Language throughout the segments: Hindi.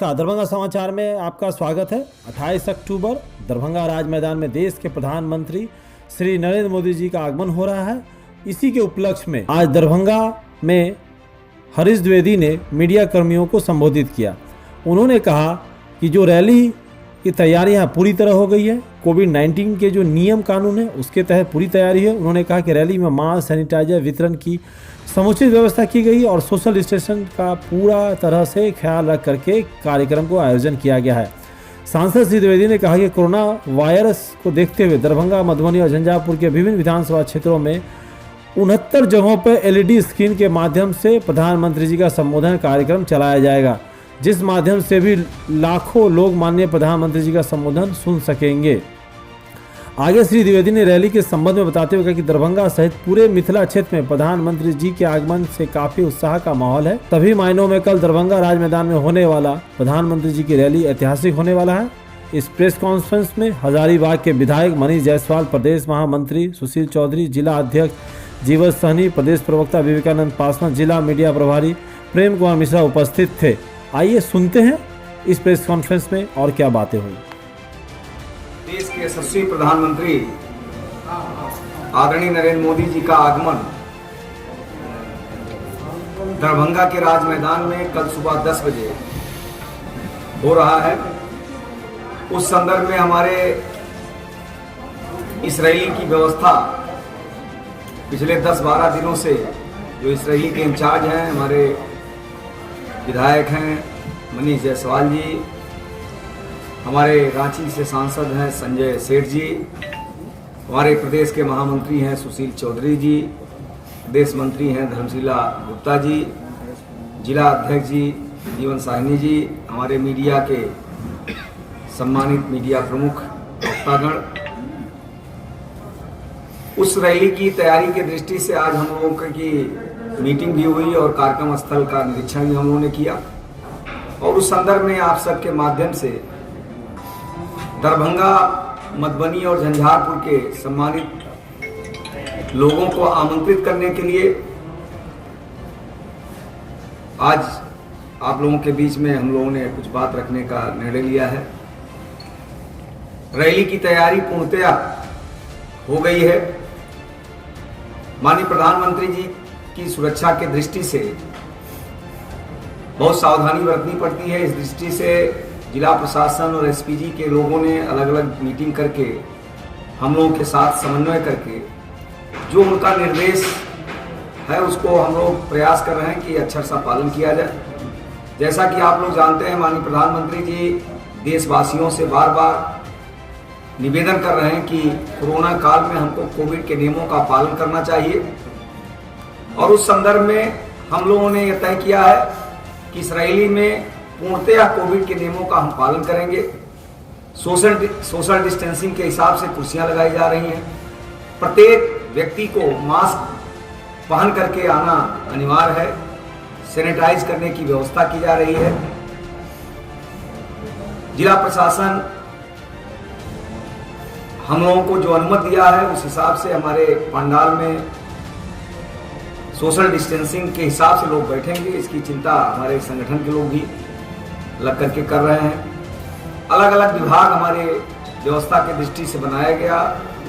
नमस्कार, दरभंगा समाचार में आपका स्वागत है। 28 अक्टूबर दरभंगा राज मैदान में देश के प्रधानमंत्री श्री नरेंद्र मोदी जी का आगमन हो रहा है। इसी के उपलक्ष्य में आज दरभंगा में हरीश द्विवेदी ने मीडिया कर्मियों को संबोधित किया। उन्होंने कहा कि जो रैली की तैयारियां पूरी तरह हो गई है, कोविड-19 के जो नियम कानून है उसके तहत पूरी तैयारी है। उन्होंने कहा कि रैली में मास्क, सैनिटाइजर वितरण की समुचित व्यवस्था की गई और सोशल डिस्टेंस का पूरा तरह से ख्याल रख करके कार्यक्रम को आयोजन किया गया है। सांसद श्री द्विवेदी ने कहा कि कोरोना वायरस को देखते हुए दरभंगा, मधुबनी और झंझारपुर के विभिन्न विधानसभा क्षेत्रों में 69 जगहों पर LED स्क्रीन के माध्यम से प्रधानमंत्री जी का संबोधन कार्यक्रम चलाया जाएगा, जिस माध्यम से भी लाखों लोग माननीय प्रधानमंत्री जी का संबोधन सुन सकेंगे। आगे श्री द्विवेदी ने रैली के संबंध में बताते हुए कहा कि दरभंगा सहित पूरे मिथिला क्षेत्र में प्रधानमंत्री जी के आगमन से काफी उत्साह का माहौल है। सभी मायनों में कल दरभंगा राज मैदान में होने वाला प्रधानमंत्री जी की रैली ऐतिहासिक होने वाला है। इस प्रेस कॉन्फ्रेंस में हजारीबाग के विधायक मनीष जायसवाल, प्रदेश महामंत्री सुशील चौधरी, जिला अध्यक्ष जीवन सहनी, प्रदेश प्रवक्ता विवेकानंद पासवान, जिला मीडिया प्रभारी प्रेम कुमार मिश्रा उपस्थित थे। आइए सुनते हैं इस प्रेस कॉन्फ्रेंस में और क्या बातें हुई। देश के यशस्वी प्रधानमंत्री आदरणीय नरेंद्र मोदी जी का आगमन दरभंगा के राज मैदान में कल सुबह 10 बजे हो रहा है। उस संदर्भ में हमारे इस रैली की व्यवस्था पिछले 10-12 दिनों से जो इस रैली के इंचार्ज हैं, हमारे विधायक हैं मनीष जायसवाल जी, हमारे रांची से सांसद हैं संजय सेठ जी, हमारे प्रदेश के महामंत्री हैं सुशील चौधरी जी, प्रदेश मंत्री हैं धर्मशीला गुप्ता जी, जिला अध्यक्ष जी जीवन साहनी जी, हमारे मीडिया के सम्मानित मीडिया प्रमुख वक्तागण। उस रैली की तैयारी की दृष्टि से आज हम लोगों की मीटिंग भी हुई और कार्यक्रम स्थल का निरीक्षण भी हम लोगों ने किया और उस संदर्भ में आप सबके माध्यम से दरभंगा, मधुबनी और झंझारपुर के सम्मानित लोगों को आमंत्रित करने के लिए आज आप लोगों के बीच में हम लोगों ने कुछ बात रखने का निर्णय लिया है। रैली की तैयारी पूर्णतया हो गई है। माननीय प्रधानमंत्री जी की सुरक्षा के दृष्टि से बहुत सावधानी बरतनी पड़ती है। इस दृष्टि से जिला प्रशासन और SPG के लोगों ने अलग अलग मीटिंग करके हम लोगों के साथ समन्वय करके जो उनका निर्देश है उसको हम लोग प्रयास कर रहे हैं कि अच्छा सा पालन किया जाए। जैसा कि आप लोग जानते हैं, माननीय प्रधानमंत्री जी देशवासियों से बार बार निवेदन कर रहे हैं कि कोरोना काल में हमको कोविड के नियमों का पालन करना चाहिए और उस संदर्भ में हम लोगों ने यह तय किया है कि इस रैली में पूर्णतया कोविड के नियमों का हम पालन करेंगे। सोशल डिस्टेंसिंग के हिसाब से कुर्सियां लगाई जा रही हैं। प्रत्येक व्यक्ति को मास्क पहन करके आना अनिवार्य है। सैनिटाइज करने की व्यवस्था की जा रही है। जिला प्रशासन हम लोगों को जो अनुमति दिया है उस हिसाब से हमारे पंडाल में सोशल डिस्टेंसिंग के हिसाब से लोग बैठेंगे। इसकी चिंता हमारे संगठन के लोग भी लग करके कर रहे हैं। अलग अलग विभाग हमारे व्यवस्था के दृष्टि से बनाया गया।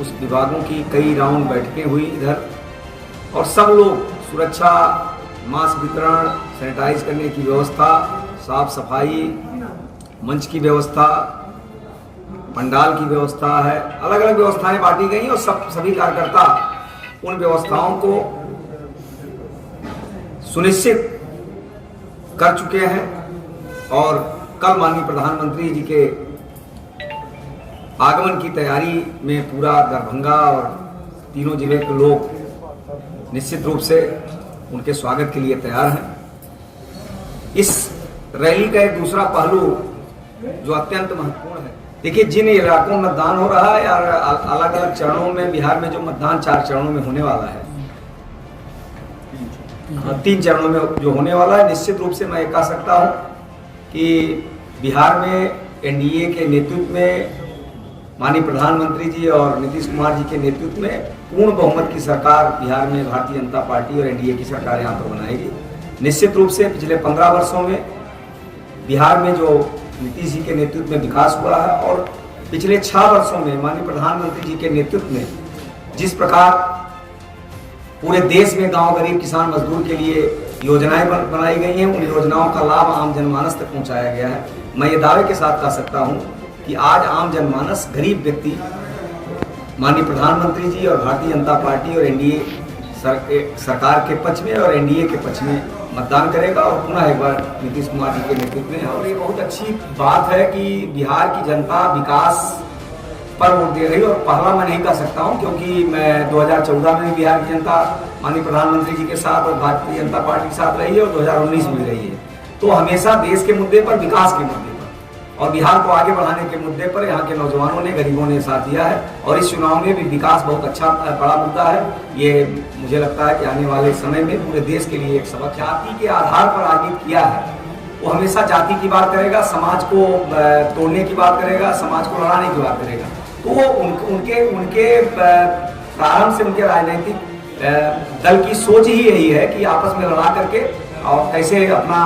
उस विभागों की कई राउंड बैठकें हुई इधर और सब लोग सुरक्षा, मास्क वितरण, सैनिटाइज करने की व्यवस्था, साफ सफाई, मंच की व्यवस्था, पंडाल की व्यवस्था है, अलग अलग व्यवस्थाएं बांटी गई और सभी कार्यकर्ता उन व्यवस्थाओं को सुनिश्चित कर चुके हैं और कल माननीय प्रधानमंत्री जी के आगमन की तैयारी में पूरा दरभंगा और तीनों जिले के लोग निश्चित रूप से उनके स्वागत के लिए तैयार हैं। इस रैली का एक दूसरा पहलू जो अत्यंत महत्वपूर्ण है, देखिए जिन इलाकों में मतदान हो रहा है यार अलग अलग चरणों में, बिहार में जो मतदान 4 चरणों में होने वाला है, 3 चरणों में जो होने वाला है, निश्चित रूप से मैं कह सकता हूं कि बिहार में NDA के नेतृत्व में माननीय प्रधानमंत्री जी और नीतीश कुमार जी के नेतृत्व में पूर्ण बहुमत की सरकार बिहार में भारतीय जनता पार्टी और NDA की सरकार यहाँ पर बनाएगी। निश्चित रूप से पिछले 15 वर्षों में बिहार में जो नीतीश जी के नेतृत्व में विकास हुआ है और पिछले 6 वर्षों में माननीय प्रधानमंत्री जी के नेतृत्व में जिस प्रकार पूरे देश में गांव गरीब किसान मजदूर के लिए योजनाएं बनाई गई हैं, उन योजनाओं का लाभ आम जनमानस तक पहुंचाया गया है। मैं ये दावे के साथ कह सकता हूं कि आज आम जनमानस गरीब व्यक्ति माननीय प्रधानमंत्री जी और भारतीय जनता पार्टी और एनडीए सरकार के पक्ष में और एनडीए के पक्ष में मतदान करेगा और पुनः एक बार नीतीश कुमार जी के नेतृत्व में। और ये बहुत अच्छी बात है कि बिहार की जनता विकास पर वोट दे रही है। और पहला मैं नहीं कह सकता हूं क्योंकि मैं 2014 में भी बिहार की जनता माननीय प्रधानमंत्री जी के साथ और भारतीय जनता पार्टी के साथ रही है और 2019 में भी रही है। तो हमेशा देश के मुद्दे पर, विकास के मुद्दे पर और बिहार को आगे बढ़ाने के मुद्दे पर यहाँ के नौजवानों ने, गरीबों ने साथ दिया है। और इस चुनाव में भी विकास बहुत अच्छा बड़ा मुद्दा है। ये मुझे लगता है कि आने वाले समय में पूरे देश के लिए एक सबक। जाति के आधार पर राजनीति किया है, वो हमेशा जाति की बात करेगा, समाज को तोड़ने की बात करेगा, समाज को लड़ाने की बात करेगा। तो वो उनके प्रारंभ से उनके राजनीतिक दल की सोच ही यही है कि आपस में लड़ा करके और कैसे अपना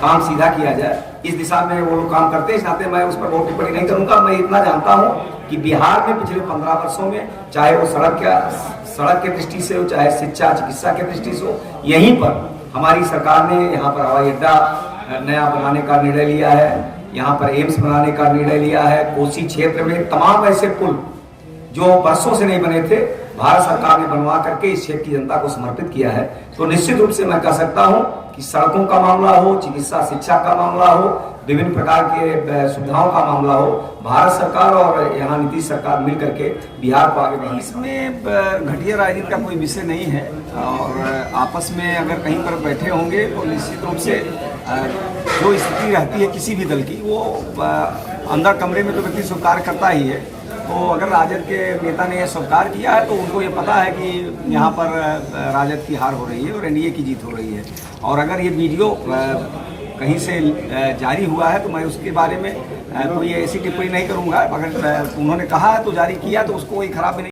काम सीधा किया जाए, इस दिशा में वो लोग काम करते हैं। इस नाते मैं उस पर बहुत टिप्पणी नहीं करूंगा। मैं इतना जानता हूं कि बिहार में पिछले 15 वर्षों में, चाहे वो सड़क के दृष्टि से हो, चाहे शिक्षा चिकित्सा के दृष्टि से हो, यहीं पर हमारी सरकार ने यहाँ पर हवाई अड्डा नया बनाने का निर्णय लिया है, यहाँ पर एम्स बनाने का निर्णय लिया है। कोसी क्षेत्र में तमाम ऐसे पुल जो वर्षों से नहीं बने थे, भारत सरकार ने बनवा करके इस क्षेत्र की जनता को समर्पित किया है। तो निश्चित रूप से मैं कह सकता हूं कि सड़कों का मामला हो, चिकित्सा शिक्षा का मामला हो, विभिन्न प्रकार के सुविधाओं का मामला हो, भारत सरकार और यहाँ नीतीश सरकार मिल करके बिहार को आगे बढ़ाने। इसमें घटिया राजनीति का कोई विषय नहीं है और आपस में अगर कहीं पर बैठे होंगे तो निश्चित रूप से जो स्थिति रहती है किसी भी दल की, वो अंदर कमरे में तो व्यक्ति स्वीकार करता ही है। तो अगर राजद के नेता ने यह स्वीकार किया है तो उनको ये पता है कि यहाँ पर राजद की हार हो रही है और एनडीए की जीत हो रही है। और अगर ये वीडियो कहीं से जारी हुआ है तो मैं उसके बारे में कोई ऐसी टिप्पणी नहीं करूँगा। अगर उन्होंने कहा है तो जारी किया तो उसको कोई खराब नहीं।